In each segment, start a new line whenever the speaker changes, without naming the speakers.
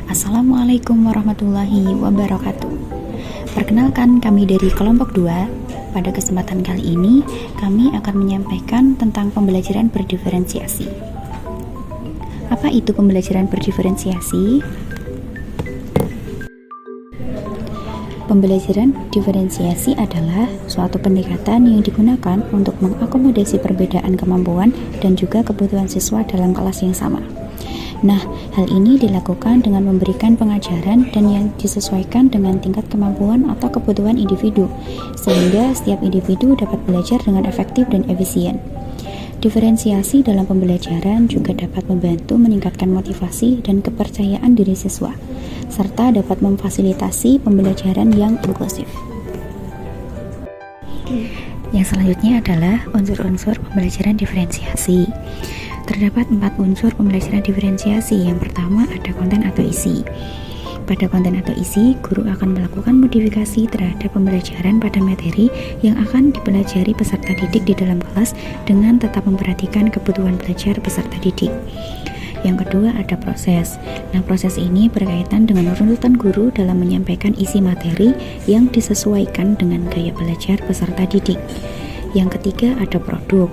Assalamualaikum warahmatullahi wabarakatuh. Perkenalkan, kami dari kelompok 2. Pada kesempatan kali ini, kami akan menyampaikan tentang pembelajaran berdiferensiasi. Apa itu pembelajaran berdiferensiasi? Pembelajaran diferensiasi adalah suatu pendekatan yang digunakan untuk mengakomodasi perbedaan kemampuan dan juga kebutuhan siswa dalam kelas yang sama. Nah, hal ini dilakukan dengan memberikan pengajaran dan yang disesuaikan dengan tingkat kemampuan atau kebutuhan individu, sehingga setiap individu dapat belajar dengan efektif dan efisien. Diferensiasi dalam pembelajaran juga dapat membantu meningkatkan motivasi dan kepercayaan diri siswa, serta dapat memfasilitasi pembelajaran yang inklusif. Yang selanjutnya adalah unsur-unsur pembelajaran diferensiasi. Terdapat 4 unsur pembelajaran diferensiasi. Yang pertama ada konten atau isi. Pada konten atau isi, guru akan melakukan modifikasi terhadap pembelajaran pada materi yang akan dipelajari peserta didik di dalam kelas dengan tetap memperhatikan kebutuhan belajar peserta didik. Yang kedua ada proses. Nah, proses ini berkaitan dengan runutan guru dalam menyampaikan isi materi yang disesuaikan dengan gaya belajar peserta didik. Yang ketiga ada produk.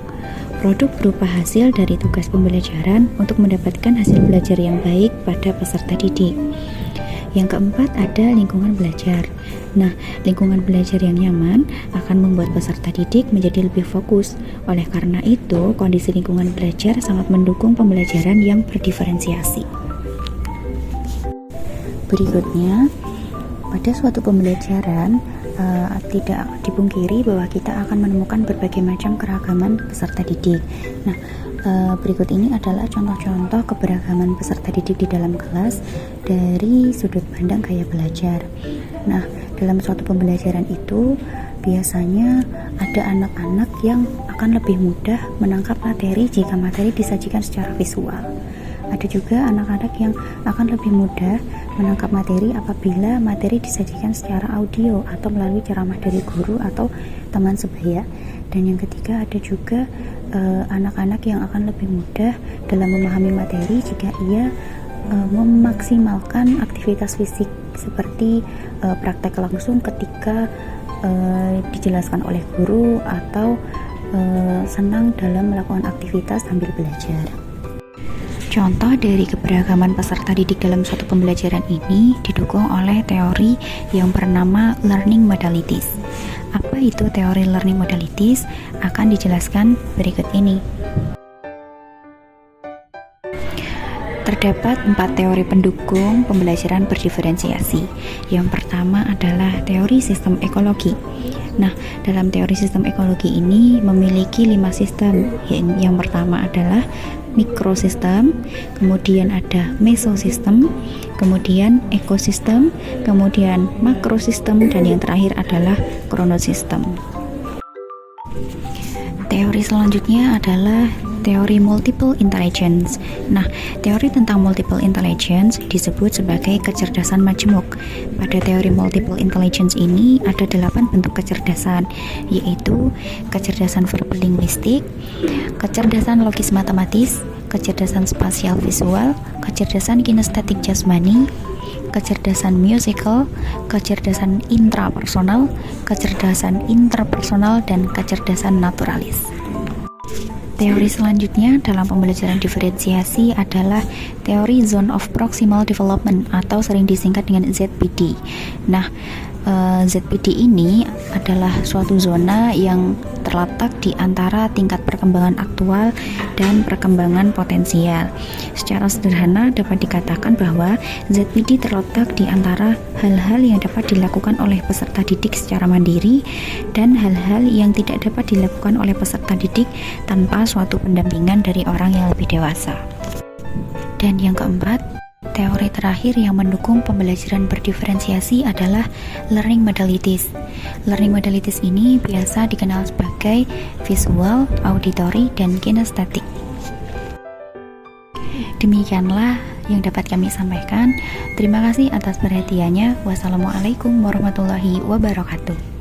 Produk berupa hasil dari tugas pembelajaran untuk mendapatkan hasil belajar yang baik pada peserta didik. Yang keempat ada lingkungan belajar. Nah, lingkungan belajar yang nyaman akan membuat peserta didik menjadi lebih fokus. Oleh karena itu, kondisi lingkungan belajar sangat mendukung pembelajaran yang berdiferensiasi. Berikutnya, pada suatu pembelajaran tidak dipungkiri bahwa kita akan menemukan berbagai macam keragaman peserta didik. Nah, berikut ini adalah contoh-contoh keberagaman peserta didik di dalam kelas dari sudut pandang gaya belajar. Nah, dalam suatu pembelajaran itu biasanya ada anak-anak yang akan lebih mudah menangkap materi jika materi disajikan secara visual. Ada juga anak-anak yang akan lebih mudah menangkap materi apabila materi disajikan secara audio atau melalui ceramah dari guru atau teman sebaya. Dan yang ketiga ada juga anak-anak yang akan lebih mudah dalam memahami materi jika ia memaksimalkan aktivitas fisik seperti praktek langsung ketika dijelaskan oleh guru atau senang dalam melakukan aktivitas sambil belajar. Contoh dari keberagaman peserta didik dalam suatu pembelajaran ini didukung oleh teori yang bernama learning modalities. Apa itu teori learning modalities? Akan dijelaskan berikut ini. Terdapat 4 teori pendukung pembelajaran berdiferensiasi. Yang pertama adalah teori sistem ekologi. Nah, dalam teori sistem ekologi ini memiliki 5 sistem. Yang pertama adalah mikrosistem, kemudian ada mesosistem, kemudian ekosistem, kemudian makrosistem, dan yang terakhir adalah kronosistem. Teori selanjutnya adalah teori multiple intelligence. Nah, teori tentang multiple intelligence disebut sebagai kecerdasan majemuk. Pada teori multiple intelligence ini ada 8 bentuk kecerdasan, yaitu kecerdasan verbal linguistik, kecerdasan logis matematis, kecerdasan spasial visual, kecerdasan kinestetik jasmani, kecerdasan musical, kecerdasan intrapersonal, kecerdasan interpersonal, dan kecerdasan naturalis. Teori selanjutnya dalam pembelajaran diferensiasi adalah teori Zone of Proximal Development atau sering disingkat dengan ZPD. Nah, ZPD ini adalah suatu zona yang terletak di antara tingkat perkembangan aktual dan perkembangan potensial. Secara sederhana dapat dikatakan bahwa ZPD terletak di antara hal-hal yang dapat dilakukan oleh peserta didik secara mandiri dan hal-hal yang tidak dapat dilakukan oleh peserta didik tanpa suatu pendampingan dari orang yang lebih dewasa. Dan yang keempat, teori terakhir yang mendukung pembelajaran berdiferensiasi adalah learning modalities. Learning modalities ini biasa dikenal sebagai visual, auditory, dan kinestetik. Demikianlah yang dapat kami sampaikan. Terima kasih atas perhatiannya. Wassalamualaikum warahmatullahi wabarakatuh.